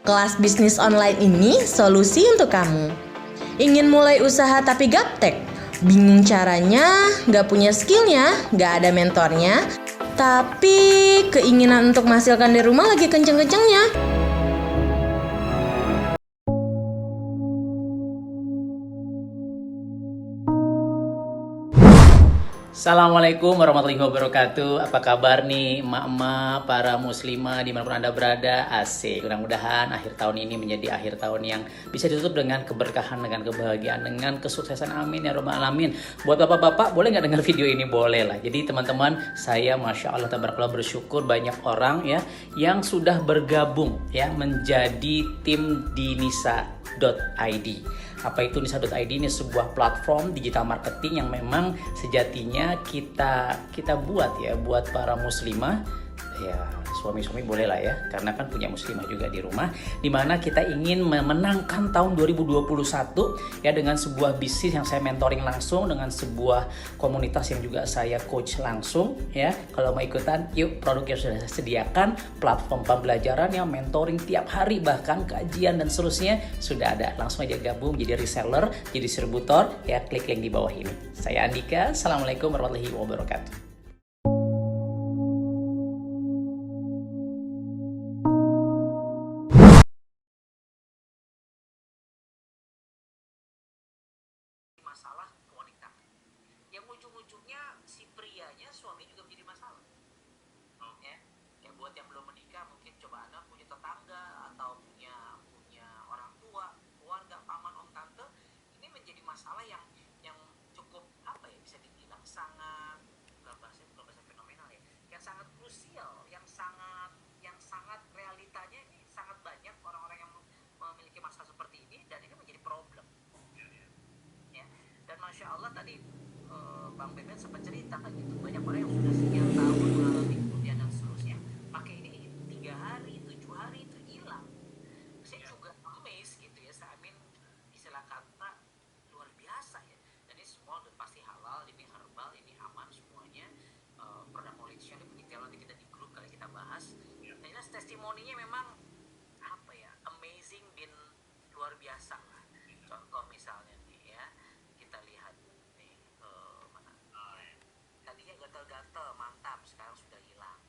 Kelas bisnis online ini solusi untuk kamu. Ingin mulai usaha tapi gaptek? Bingung caranya, gak punya skillnya, gak ada mentornya, tapi keinginan untuk menghasilkan di rumah lagi kenceng-kencengnya. Assalamualaikum warahmatullahi wabarakatuh. Apa kabar nih emak-emak, para muslimah dimanapun Anda berada? Asik, mudah-mudahan akhir tahun ini menjadi akhir tahun yang bisa ditutup dengan keberkahan, dengan kebahagiaan, dengan kesuksesan. Amin ya rabbal alamin. Buat bapak-bapak, boleh nggak dengar video ini? Boleh lah. Jadi teman-teman, saya Masya Allah tabarakallah bersyukur banyak orang ya yang sudah bergabung ya menjadi tim dinisa.id. Apa itu Nisa.id? Ini sebuah platform digital marketing yang memang sejatinya kita buat ya buat para muslimah, ya suami-suami boleh lah ya, karena kan punya muslimah juga di rumah, dimana kita ingin memenangkan tahun 2021 ya dengan sebuah bisnis yang saya mentoring langsung, dengan sebuah komunitas yang juga saya coach langsung ya. Kalau mau ikutan, yuk, produknya sudah saya sediakan, platform pembelajaran yang mentoring tiap hari, bahkan kajian dan seterusnya sudah ada. Langsung aja gabung jadi reseller, jadi distributor ya, klik link di bawah ini. Saya Andika, Assalamualaikum warahmatullahi wabarakatuh. Masalah wanita yang ujung-ujungnya si prianya suami juga menjadi masalah. Ya buat yang belum menikah, mungkin coba Anda punya tetangga atau punya orang tua, keluarga, paman, om, tante, ini menjadi masalah yang cukup apa ya, bisa dibilang sangat, bukan bahasa fenomenal ya, yang sangat krusial, yang sangat realitanya. Ini sangat banyak orang-orang yang memiliki masalah seperti ini, dan ini menjadi problem ya. Dan Masya Allah tadi Bang Beben sempat cerita gitu, banyak orang yang sudah sekian tahun mengalami kemudian dan seterusnya, pakai ini 3 hari, 7 hari itu hilang. Saya juga amazed gitu ya, saya istilah kata luar biasa ya. Dan ini semua udah pasti halal, ini herbal, ini aman semuanya. Produk Malaysia ini penelitian nanti kita di grup kali kita bahas. Nah, jelas testimoninya memang apa ya, amazing dan luar biasa lah. Contoh misalnya nih ya, kita lihat nih mana ya, tadinya gatal-gatal mantap, sekarang sudah hilang.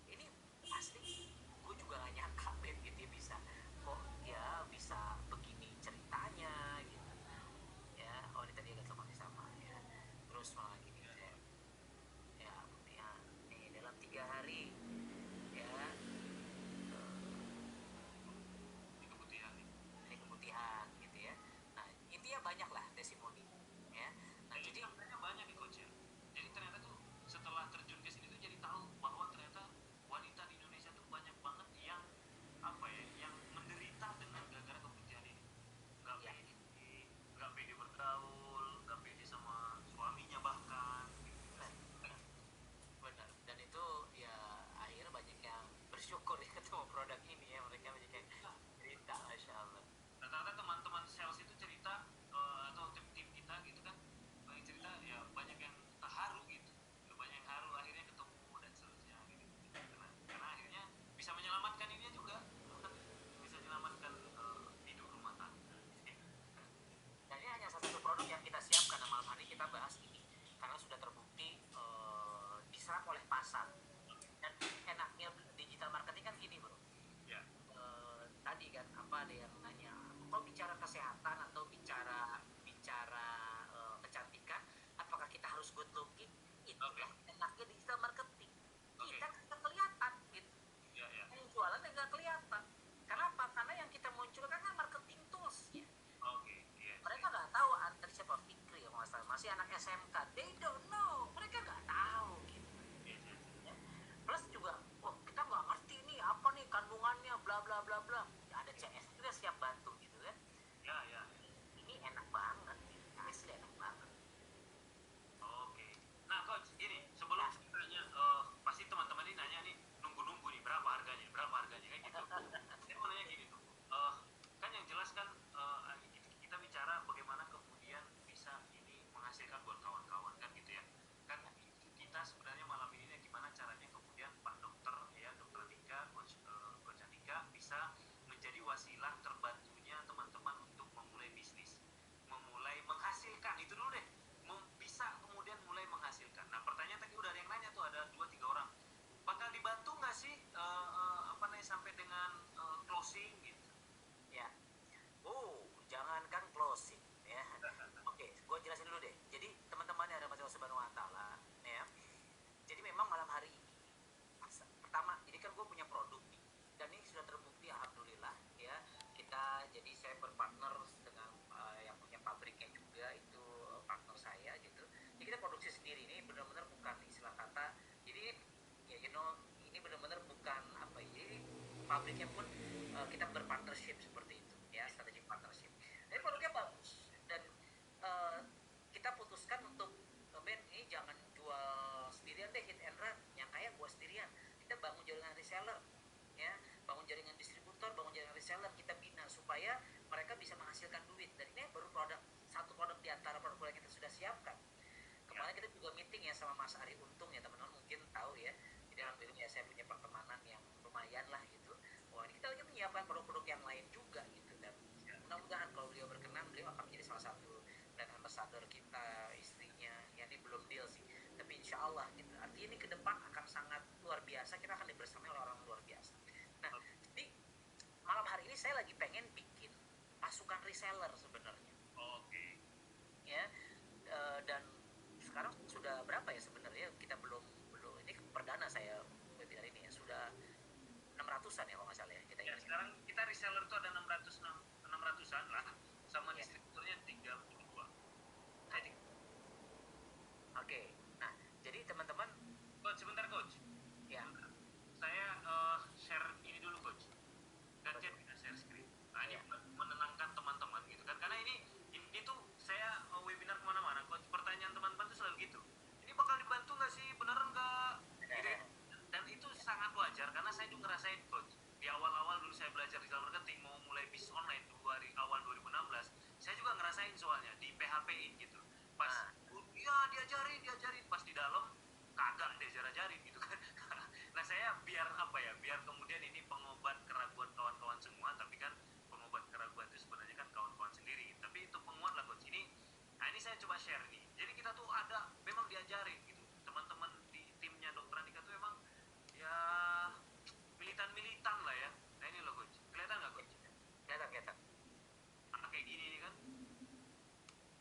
Ini pasti gue juga gak nyangka Ben gitu ya, kok ya bisa begini ceritanya gitu ya. Oh, ini tadi gatal masih sama ya, terus malah gini ya, nih dalam 3 hari ya, ini keputihan gitu ya. Nah, intinya banyak lah testimoni ya. Nah, jadi banyak nih coach ya. Jadi ternyata tuh setelah terjun ke sini tuh jadi tahu bahwa ternyata wanita di Indonesia tuh banyak banget yang apa ya, yang menderita dengan gara-gara keputihan ini. Nggak pede bergaul, nggak pede sama suaminya bahkan. Benar. Dan itu ya akhirnya banyak yang bersyukur ya ketemu produk ini ya, mereka banyak yang cerita, Masya Allah. Rata-rata teman-teman sales itu cerita atau tim kita gitu kan, banyak cerita ya, banyak yang haru gitu, banyak yang haru akhirnya ketemu dan seterusnya gitu. Karena akhirnya bisa menyelamatkan ini juga, bisa menyelamatkan hidup rumah tangga. Dan ini hanya satu produk yang kita siapkan, dan malam hari kita bahas ini karena sudah terbukti diserap oleh pasar. Dan enaknya digital marketing kan gini bro ya, tadi kan apa, ada yang nanya kalau bicara kesehatan atau bicara kecantikan, apakah kita harus good looking? Itulah enaknya digital marketing, kita nggak kelihatan gitu yang jualan nggak kelihatan. Karena apa? Karena yang kita munculkan kan marketing tools ya. Mereka nggak tahu antara siapa Fikri ya, masih anak SMK, they don't know, mereka nggak tahu gitu ya. Plus juga, kita nggak ngerti nih apa nih kandungannya, bla bla bla bla, ada CS kita siap bantu gitu kan ya. Ini enak banget gitu. Asli enak banget. Nah coach, ini sebelum tanya, pasti teman-teman ini nanya nih, nunggu nih berapa harganya kan gitu. Saya mau nanya gini tuh, kan yang jelas kan kita bicara bagaimana kemudian bisa ini menghasilkan buat kawan-kawan kan gitu ya. Kan kita sebenarnya malam ini gimana caranya kemudian Pak Dokter ya, Dokter Andika, Coach Andika bisa menjadi ini benar-benar bukan apa ya, jadi pabriknya pun kita berpartnership seperti itu ya, strategic partnership. Jadi produknya bagus dan kita putuskan untuk Ben ini jangan jual sendirian deh, hit and run yang kayak gua sendirian. Kita bangun jaringan reseller ya, bangun jaringan distributor, bangun jaringan reseller, kita bina supaya mereka bisa menghasilkan duit. Dan ini baru satu produk di antara produk yang kita sudah siapkan. Kemarin kita juga meeting ya sama Mas Ari Untung ya, teman-teman mungkin tahu ya. Jadi alhamdulillah ya saya punya pertemanan yang lumayan lah gitu. Wah, ini kita lagi menyiapkan produk-produk yang lain juga gitu, dan mudah-mudahan kalau beliau berkenan, beliau akan menjadi salah satu brand ambassador kita, istrinya. Ya ini belum deal sih, tapi insya Allah gitu. Artinya ini ke depan akan sangat luar biasa, kita akan dibersamai oleh orang luar biasa. Nah, jadi malam hari ini saya lagi pengen bikin pasukan reseller sebenarnya. Oke. Ya, dan sekarang sudah berapa ya sebenarnya, kita belum ini perdana saya webinar ini ya, sudah 600-an ya kalau nggak salah ya kita Ya, ini. sekarang kita reseller tuh ada 600-an lah, sama Ya. distributornya 32. Jadi, Oke, nah jadi teman-teman coach sebentar coach. ya, Saya share ini dulu coach. Gantian kita share screen. Nah ini Ya. menenangkan teman-teman gitu kan, karena ini tuh saya webinar kemana-mana coach, pertanyaan teman-teman tuh selalu gitu. Ini bakal dibantu nggak sih? Beneran nggak? Gitu ya. Dan itu sangat wajar karena saya juga ngerasain coach. Di awal-awal dulu saya belajar digital marketing, mau mulai bisnis online awal 2016, saya juga ngerasain soalnya di PHP-in gitu. Pas ya diajarin pas di dalam kagak diajarin gitu kan. Nah saya biar apa ya, biar kemudian ini pengobat keraguan kawan-kawan semua, tapi kan pengobat keraguan itu sebenarnya kan kawan-kawan sendiri, tapi itu penguat lah coach. Ini saya coba share nih, jadi kita tuh ada memang diajarin gitu, teman-teman di timnya Dokter Andika tuh emang ya militan lah ya. Nah ini loh coach, kelihatan nggak coach? kelihatan Kayak gini nih kan.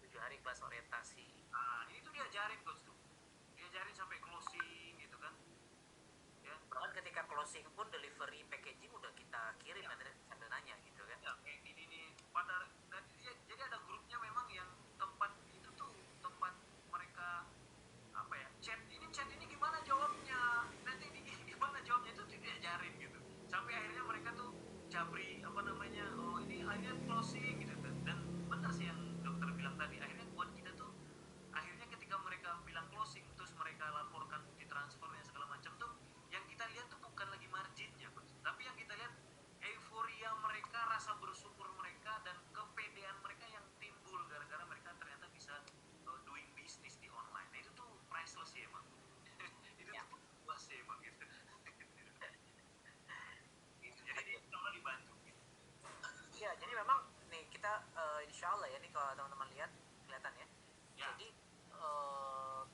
7 hari kelas orientasi. Nah ini tuh diajarin coach tuh, diajarin sampai closing gitu kan ya. Bahkan ketika closing pun delivery packaging udah kita kirim, nanti sambil nanya gitu kan. Ya kayak gini nih pada jadi ada grupnya memang yang tempat itu tuh tempat mereka apa ya, chat ini gimana jawabnya, nanti ini gimana jawabnya, itu diajarin gitu sampai akhirnya mereka tuh jabri apa namanya, oh ini akhirnya closing gitu. Dan benar sih yang dokter bilang tadi, akhirnya buat kita tuh akhirnya ketika mereka bilang closing terus mereka laporkan bukti transfernya segala macam tuh, yang kita lihat tuh bukan lagi marginnya coach, tapi yang kita lihat euforia mereka, rasa bersyukur mereka, dan kepedean mereka yang timbul gara-gara mereka ternyata bisa doing business di online. Nah, itu tuh priceless sih emang. Itu Ya. tuh puas sih emang gitu. Gitu. Jadi kalau dibantu gitu. Ya, jadi memang nih kita insya Allah ya, nih kalau teman-teman lihat kelihatan ya. Ya. Jadi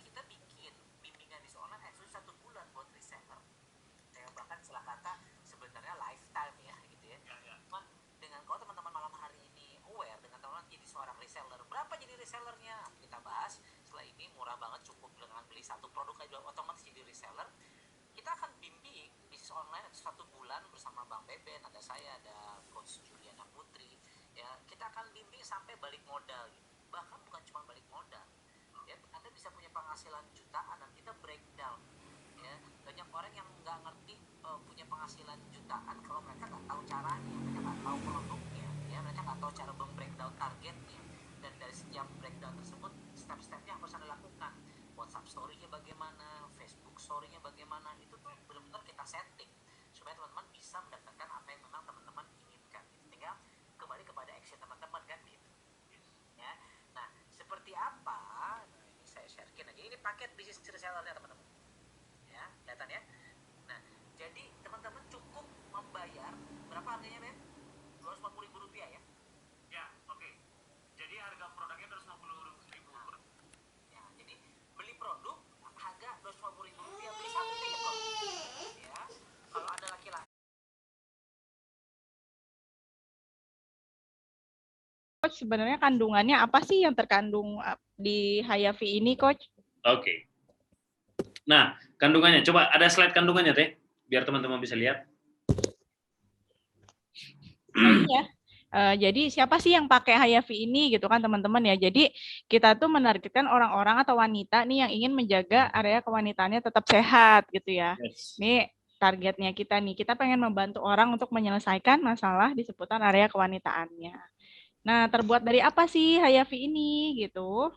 kita bikin bimbingan di online khusus 1 bulan buat reseller. Ya, bahkan setelah kata sebenarnya lifetime ya gitu ya. Ya. Cuma dengan kalau teman-teman malam hari ini aware dengan teman-teman jadi seorang reseller, berapa jadi resellernya kita bahas setelah ini. Murah banget, cukup dengan beli satu produk aja otomatis jadi reseller. Kita akan bimbing bisnis online 1 bulan bersama Bang Beben, ada saya, ada Coach Juliana Putri ya. Kita akan bimbing sampai balik modal gitu. Bahkan bukan cuma balik modal ya, Anda bisa punya penghasilan jutaan dan kita breakdown ya. Banyak orang yang nggak ngerti punya penghasilan jutaan kalau mereka nggak tahu caranya, mereka nggak tahu produknya ya, mereka nggak tahu cara breakdown targetnya. Dan dari setiap breakdown tersebut step-stepnya harus Anda lakukan. WhatsApp story-nya bagaimana, Facebook story-nya bagaimana, itu tuh benar-benar kita setting supaya teman-teman bisa mendapatkan apa yang memang teman-teman inginkan. Tinggal kembali kepada action teman-teman kan gitu ya. Nah seperti apa, nah ini saya sharekin aja, ini paket bisnis resellernya teman-teman ya, kelihatan ya. Nah jadi teman-teman cukup membayar berapa harganya Ben? 250.000 rupiah ya. Ya, oke. Jadi harga produknya 250.000. Ya, jadi beli produk harga 250.000 rupiah, beli satu tiket kok. Ya, kalau ada laki-laki. Coach, sebenarnya kandungannya apa sih yang terkandung di Hayafi ini, Coach? Oke. Nah, kandungannya, coba ada slide kandungannya, Teh, biar teman-teman bisa lihat. Nah, ini ya, Jadi siapa sih yang pakai Hayafi ini gitu kan teman-teman ya. Jadi kita tuh menargetkan orang-orang atau wanita nih yang ingin menjaga area kewanitaannya tetap sehat gitu ya. Yes. Ini targetnya kita nih. Kita pengen membantu orang untuk menyelesaikan masalah di seputar area kewanitaannya. Nah, terbuat dari apa sih Hayafi ini gitu?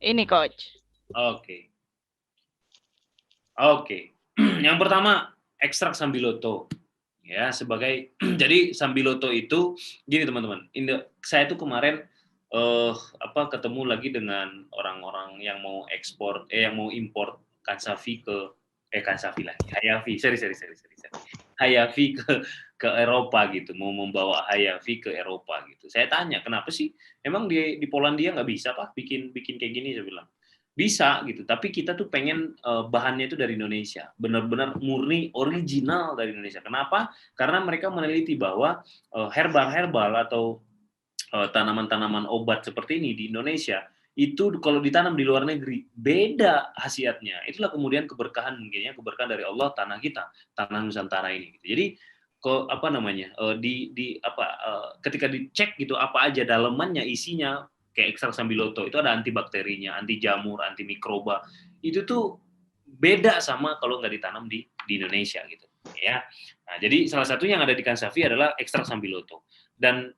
Ini coach. Oke. Oke. Yang pertama, ekstrak sambiloto. Ya, sebagai jadi sambiloto itu gini teman-teman. Saya tuh kemarin ketemu lagi dengan orang-orang yang mau yang mau import Kansafi Kansafi lagi. Hayafi, sorry. Hayafi ke Eropa gitu, mau membawa Hayafi ke Eropa gitu. Saya tanya, kenapa sih? Emang di Polandia nggak bisa Pak bikin kayak gini? Saya bilang bisa gitu, tapi kita tuh pengen bahannya itu dari Indonesia, benar-benar murni original dari Indonesia. Kenapa? Karena mereka meneliti bahwa herbal atau tanaman-tanaman obat seperti ini di Indonesia itu kalau ditanam di luar negeri beda khasiatnya. Itulah kemudian keberkahan mungkinnya keberkahan dari Allah tanah kita, tanah Nusantara ini. Gitu. Jadi ketika dicek gitu apa aja dalemannya isinya kayak ekstrak sambiloto itu ada antibakterinya, anti jamur, anti mikroba. Itu tuh beda sama kalau nggak ditanam di Indonesia gitu ya. Nah, jadi salah satu yang ada di Kansafi adalah ekstrak sambiloto. Dan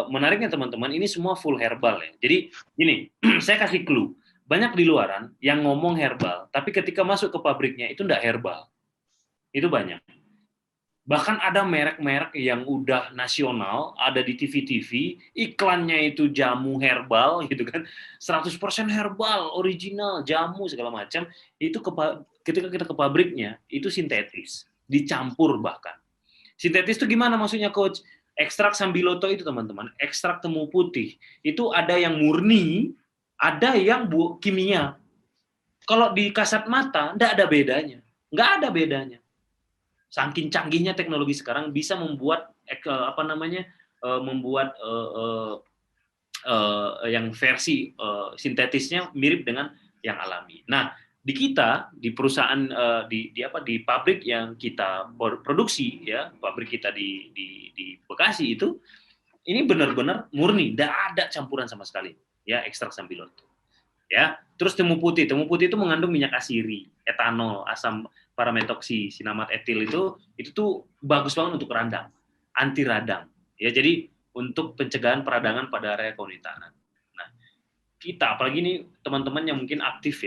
menariknya teman-teman, ini semua full herbal ya. Jadi gini, saya kasih clue. Banyak di luaran yang ngomong herbal, tapi ketika masuk ke pabriknya itu enggak herbal. Itu banyak. Bahkan ada merek-merek yang udah nasional, ada di TV-TV, iklannya itu jamu herbal gitu kan, 100% herbal, original, jamu segala macam, itu ketika kita ke pabriknya, itu sintetis, dicampur bahkan. Sintetis itu gimana maksudnya coach? Ekstrak sambiloto itu teman-teman, ekstrak temu putih, itu ada yang murni, ada yang kimia. Kalau di kasat mata, nggak ada bedanya. Nggak ada bedanya. Saking canggihnya teknologi sekarang bisa membuat yang versi sintetisnya mirip dengan yang alami. Nah, di kita di perusahaan di pabrik yang kita produksi ya, pabrik kita di Bekasi itu ini benar-benar murni, tidak ada campuran sama sekali ya, ekstrak sambiloto. Ya, terus temu putih itu mengandung minyak asiri, etanol, asam parametoksi, sinamat etil itu tuh bagus banget untuk radang, anti radang. Ya, jadi untuk pencegahan peradangan pada area kewanitaannya. Nah, kita apalagi ini teman-teman yang mungkin aktif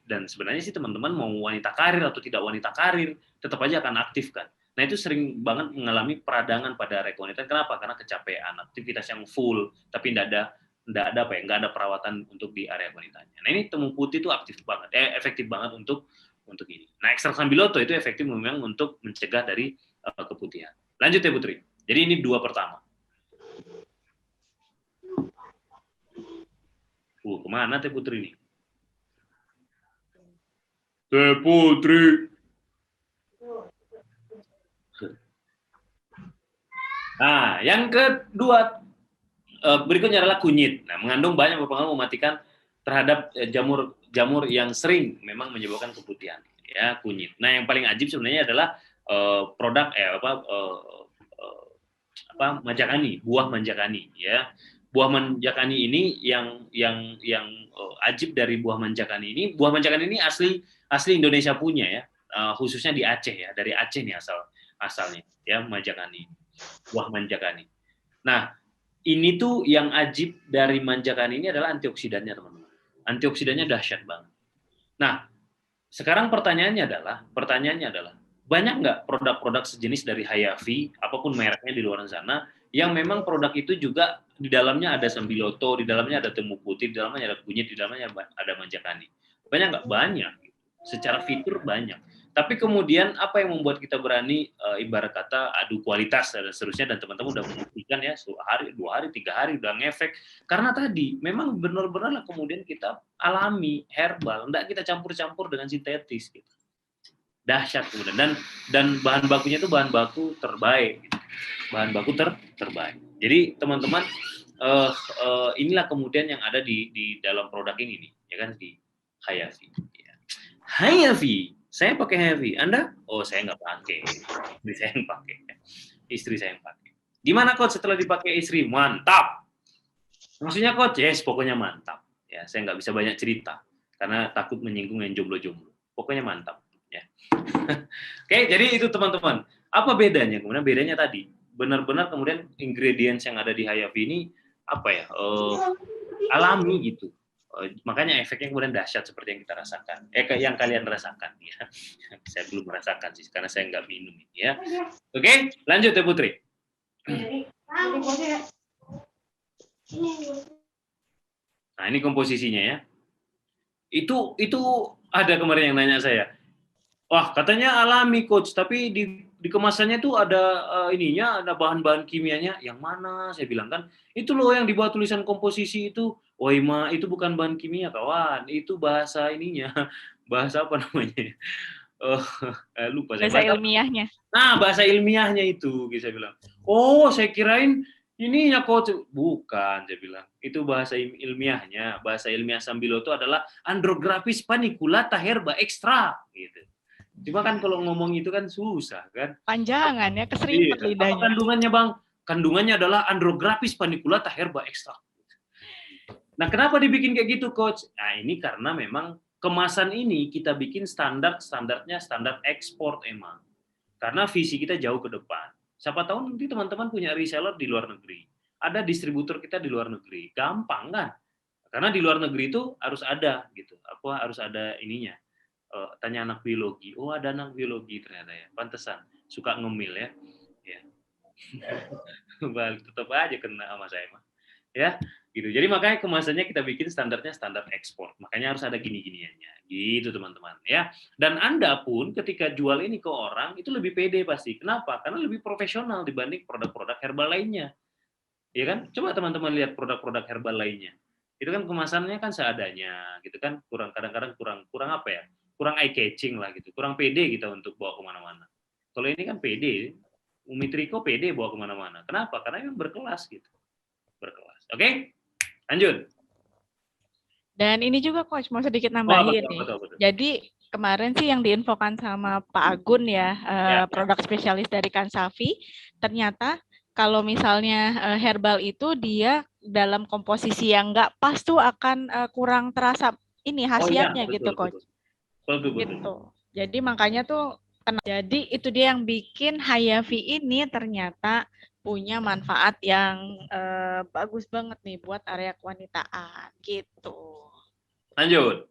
dan sebenarnya sih teman-teman mau wanita karir atau tidak wanita karir tetap aja akan aktif kan. Nah, itu sering banget mengalami peradangan pada area kewanitaannya. Kenapa? Karena kecapean, aktivitas yang full tapi nggak ada perawatan untuk di area kewanitaannya. Nah, ini temu putih itu efektif banget untuk ini. Nah, ekstrak sambiloto itu efektif memang untuk mencegah dari keputihan. Lanjut ya Putri. Jadi ini 2 pertama. Kemana Teh Putri nih? Teh Putri. Nah, yang kedua berikutnya adalah kunyit. Nah, mengandung banyak berpengaruh mematikan terhadap jamur yang sering memang menyebabkan keputihan. Ya, kunyit. Nah, yang paling ajib sebenarnya adalah produk manjakani, buah manjakani. Ya, buah manjakani ini yang ajib dari buah manjakani ini asli Indonesia punya ya, khususnya di Aceh ya, dari Aceh nih asalnya ya manjakani, buah manjakani. Nah, ini tuh yang ajib dari manjakani ini adalah antioksidannya teman-teman. Antioksidannya dahsyat banget. Nah, sekarang pertanyaannya adalah banyak nggak produk-produk sejenis dari Hayafi, apapun mereknya di luar sana, yang memang produk itu juga di dalamnya ada sambiloto, di dalamnya ada temu putih, di dalamnya ada kunyit, di dalamnya ada manjakani. Banyak nggak? Banyak. Secara fitur banyak. Tapi kemudian apa yang membuat kita berani ibarat kata adu kualitas dan seterusnya, dan teman-teman udah membuktikan ya, 1 hari, 2 hari, 3 hari udah ngefek. Karena tadi memang benar-benar kemudian kita alami herbal, enggak kita campur-campur dengan sintetis gitu. Dahsyat kemudian, dan bahan bakunya itu bahan baku terbaik gitu. Bahan baku terbaik. Jadi teman-teman inilah kemudian yang ada di dalam produk ini nih, ya kan, di Hayafi. Ya. Hayafi, saya pakai Hayafi. Anda? Oh, saya nggak pakai. Istri saya yang pakai. Gimana coach setelah dipakai istri? Mantap. Maksudnya coach, yes, pokoknya mantap. Ya, saya nggak bisa banyak cerita karena takut menyinggung yang jomblo-jomblo. Pokoknya mantap. Ya. Oke, jadi itu teman-teman. Apa bedanya? Kemudian bedanya tadi, benar-benar kemudian ingredients yang ada di Hayafi ini apa ya? Alami gitu. Makanya efeknya kemudian dahsyat seperti yang kita rasakan. Yang kalian rasakan ya. Saya belum merasakan sih karena saya nggak minum ya. Oke, lanjut ya Putri. Nah, ini komposisinya ya. Itu ada kemarin yang nanya saya. Wah, katanya alami coach, tapi di kemasannya tuh ada ininya, ada bahan-bahan kimianya. Yang mana? Saya bilang kan, itu loh yang dibuat tulisan komposisi itu. Woi, itu bukan bahan kimia, kawan. Itu bahasa ininya. Bahasa apa namanya? Lupa saya. Bahasa ilmiahnya. Nah, bahasa ilmiahnya itu, gitu saya bilang. Oh, saya kirain ininya coach. Bukan, saya bilang. Itu bahasa ilmiahnya. Bahasa ilmiah Sambiloto adalah Andrographis paniculata herba extra, gitu. Cuma kan kalau ngomong itu kan susah kan. Panjangan ya, keserimpet lidahnya. Apa kandungannya Bang? Kandungannya adalah Andrographis paniculata herba extra. Nah, kenapa dibikin kayak gitu coach? Nah, ini karena memang kemasan ini kita bikin standarnya standar ekspor emang. Karena visi kita jauh ke depan. Siapa tahu nanti teman-teman punya reseller di luar negeri. Ada distributor kita di luar negeri. Gampang kan? Karena di luar negeri itu harus ada gitu. Apa harus ada ininya. Tanya anak biologi. Oh, ada anak biologi ternyata ya. Pantesan suka ngemil ya. Ya. Tetap aja kena sama saya mah. Ya, gitu. Jadi makanya kemasannya kita bikin standarnya standar ekspor. Makanya harus ada gini-giniannya. Gitu teman-teman ya. Dan Anda pun ketika jual ini ke orang itu lebih pede pasti. Kenapa? Karena lebih profesional dibanding produk-produk herbal lainnya. Ya kan? Coba teman-teman lihat produk-produk herbal lainnya. Itu kan kemasannya kan seadanya, gitu kan? Kadang-kadang kurang apa ya? Kurang eye catching lah gitu. Kurang pede kita untuk bawa kemana-mana. Kalau ini kan pede. Umi Triko pede bawa kemana-mana. Kenapa? Karena memang berkelas gitu. Berkelas. Oke? Lanjut. Dan ini juga coach mau sedikit nambahin nih. Betul. Jadi kemarin sih yang diinfokan sama Pak Agun ya, produk spesialis dari Kansafi, ternyata kalau misalnya herbal itu dia dalam komposisi yang nggak pas tuh akan kurang terasa ini khasiatnya gitu coach. Betul. Gitu. Jadi makanya tuh jadi itu dia yang bikin Hayafi ini ternyata punya manfaat yang bagus banget nih buat area kewanitaan gitu. Lanjut.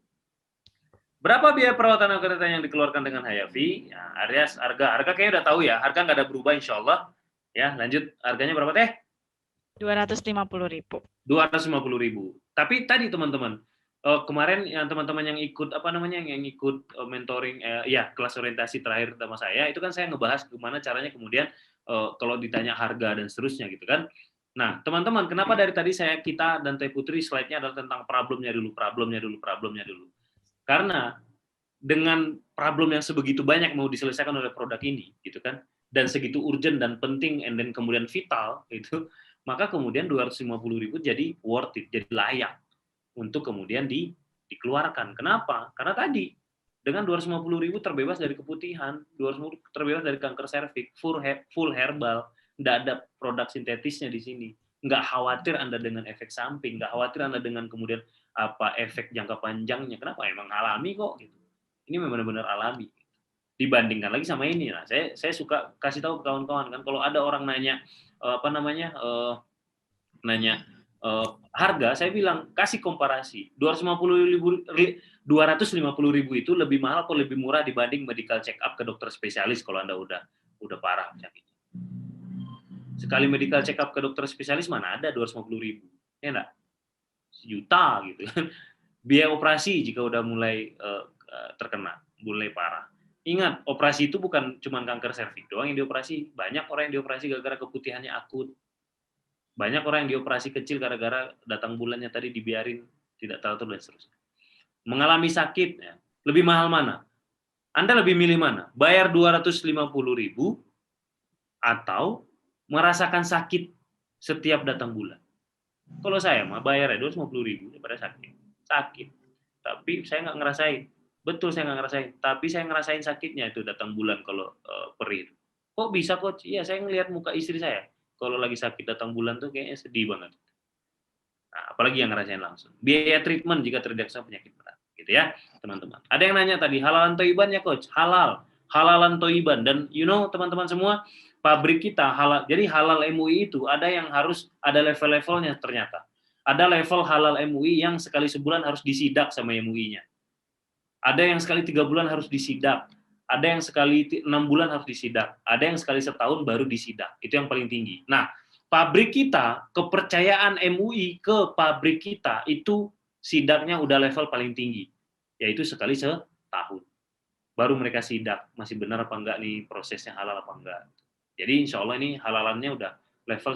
Berapa biaya perawatan kewanitaan yang dikeluarkan dengan Hayafi? Ya, harga kayaknya udah tahu ya. Harga nggak ada berubah insya Allah. Ya, lanjut. Harganya berapa teh? 250.000. 250.000. Tapi tadi teman-teman, kemarin yang teman-teman yang ikut yang ikut mentoring kelas orientasi terakhir sama saya itu kan saya ngebahas gimana caranya kemudian kalau ditanya harga dan seterusnya gitu kan. Nah teman-teman, kenapa dari tadi kita dan Teh Putri slide-nya adalah tentang problemnya dulu. Karena dengan problem yang sebegitu banyak mau diselesaikan oleh produk ini gitu kan, dan segitu urgent dan penting and then kemudian vital itu, maka kemudian 250.000 jadi worth it, jadi layak untuk kemudian dikeluarkan. Kenapa? Karena tadi dengan 250.000 terbebas dari keputihan, 250 terbebas dari kanker serviks, full herbal, nggak ada produk sintetisnya di sini. Nggak khawatir Anda dengan efek samping, nggak khawatir Anda dengan kemudian efek jangka panjangnya. Kenapa? Emang alami kok gitu. Ini benar-benar alami. Dibandingkan lagi sama ini. Nah, saya suka kasih tahu ke kawan-kawan kan, kalau ada orang nanya harga, saya bilang kasih komparasi. 250.000 itu lebih mahal atau lebih murah dibanding medical check up ke dokter spesialis kalau Anda udah parah penyakitnya. Sekali medical check up ke dokter spesialis mana ada 250.000, ya enggak? 1 juta gitu kan. Biaya operasi jika udah mulai terkena, mulai parah. Ingat, operasi itu bukan cuma kanker serviks doang yang dioperasi. Banyak orang yang dioperasi gara-gara keputihannya akut. Banyak orang yang dioperasi kecil gara-gara datang bulannya tadi dibiarin tidak teratur dan seterusnya. Mengalami sakit, ya, lebih mahal mana? Anda lebih milih mana? Bayar 250.000 atau merasakan sakit setiap datang bulan? Kalau saya mah bayar 250.000 daripada sakit. Tapi saya nggak ngerasain. Betul saya nggak ngerasain. Tapi saya ngerasain sakitnya itu datang bulan kalau perih. Kok bisa coach? Iya, saya ngelihat muka istri saya. kalau lagi sakit datang bulan tuh kayaknya sedih banget. Nah, apalagi yang ngerasain langsung. Biaya treatment jika terdiagnosa penyakit berat, gitu ya, teman-teman. Ada yang nanya tadi, halalan toiban ya coach? Halal, halalan toiban. Dan teman-teman semua, pabrik kita halal. Jadi halal MUI itu ada yang harus ada level-levelnya ternyata. Ada level halal MUI yang sekali sebulan harus disidak sama MUI-nya. Ada yang sekali 3 bulan harus disidak. Ada yang sekali 6 bulan harus disidak. Ada yang sekali setahun baru disidak. Itu yang paling tinggi. Nah, pabrik kita, kepercayaan MUI ke pabrik kita itu sidaknya udah level paling tinggi, yaitu sekali setahun. Baru mereka sidak, masih benar apa enggak nih prosesnya halal apa enggak. Jadi insya Allah ini halalannya udah level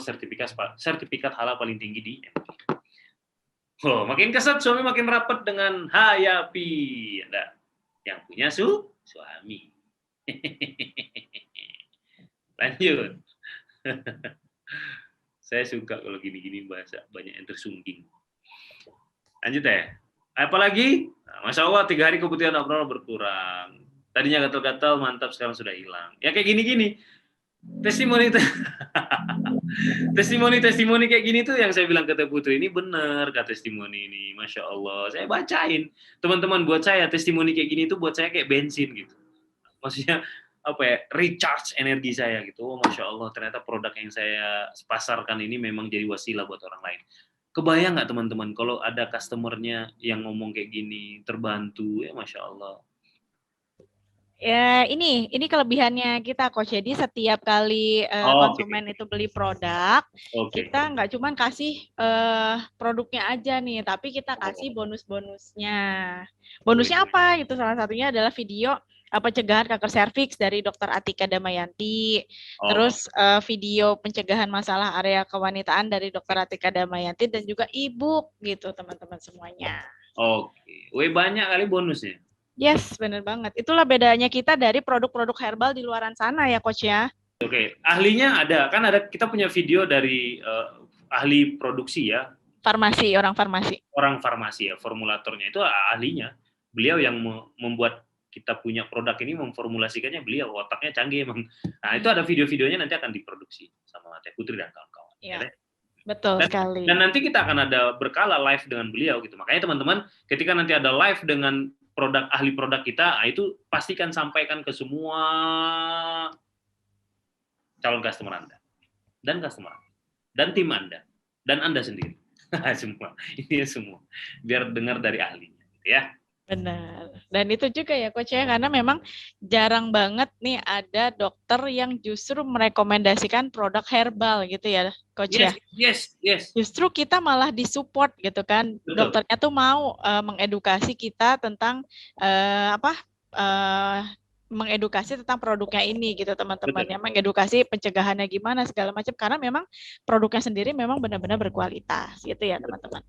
sertifikat halal paling tinggi di MUI. Oh, makin kesat suami makin rapat dengan Hayapi. Ada yang punya suami. Lanjut. Saya suka kalau gini-gini bahasa banyak yang tersungging. Lanjut ya. Apalagi? Nah, Masya Allah 3 hari kebutuhan abnormal berkurang. Tadinya gatal-gatal, mantap, sekarang sudah hilang. Ya kayak gini-gini. Testimoni kayak gini tuh yang saya bilang ke Teh Putri, ini bener kak testimoni ini. Masya Allah. Saya bacain. Teman-teman buat saya, testimoni kayak gini tuh buat saya kayak bensin gitu. Maksudnya apa ya, recharge energi saya gitu. Oh, Masya Allah, ternyata produk yang saya pasarkan ini memang jadi wasilah buat orang lain. Kebayang nggak teman-teman kalau ada customernya yang ngomong kayak gini, terbantu, ya Masya Allah. Ya, ini kelebihannya kita, Coach. Jadi setiap kali konsumen itu beli produk, kita nggak cuma kasih produknya aja nih, tapi kita kasih bonus-bonusnya. Bonusnya apa? Itu salah satunya adalah video pencegahan kanker serviks dari Dr. Atika Damayanti. Terus video pencegahan masalah area kewanitaan dari Dr. Atika Damayanti dan juga e-book gitu, teman-teman semuanya. Oke. Banyak kali bonusnya. Yes, benar banget. Itulah bedanya kita dari produk-produk herbal di luaran sana ya, Coach ya. Oke, ahlinya ada. Kan kita punya video dari ahli produksi ya. Orang farmasi. Orang farmasi ya, formulatornya itu ahlinya. Beliau yang membuat kita punya produk ini, memformulasikannya beliau. Otaknya canggih emang. Nah, itu ada video-videonya nanti akan diproduksi sama Teh Putri dan kawan-kawan. Iya. Betul sekali. Dan nanti kita akan ada berkala live dengan beliau gitu. Makanya teman-teman, ketika nanti ada live dengan ahli produk kita, itu pastikan sampaikan ke semua calon customer Anda dan tim Anda dan Anda sendiri. Semua. Ini semua. Biar dengar dari ahlinya gitu ya. Benar. Dan itu juga ya Coach ya, karena memang jarang banget nih ada dokter yang justru merekomendasikan produk herbal gitu ya Coach ya. Yes. Justru kita malah disupport gitu kan. Betul. Dokternya tuh mau mengedukasi kita tentang mengedukasi tentang produknya ini gitu teman-teman ya, mengedukasi pencegahannya gimana segala macam, karena memang produknya sendiri memang benar-benar berkualitas gitu ya teman-teman.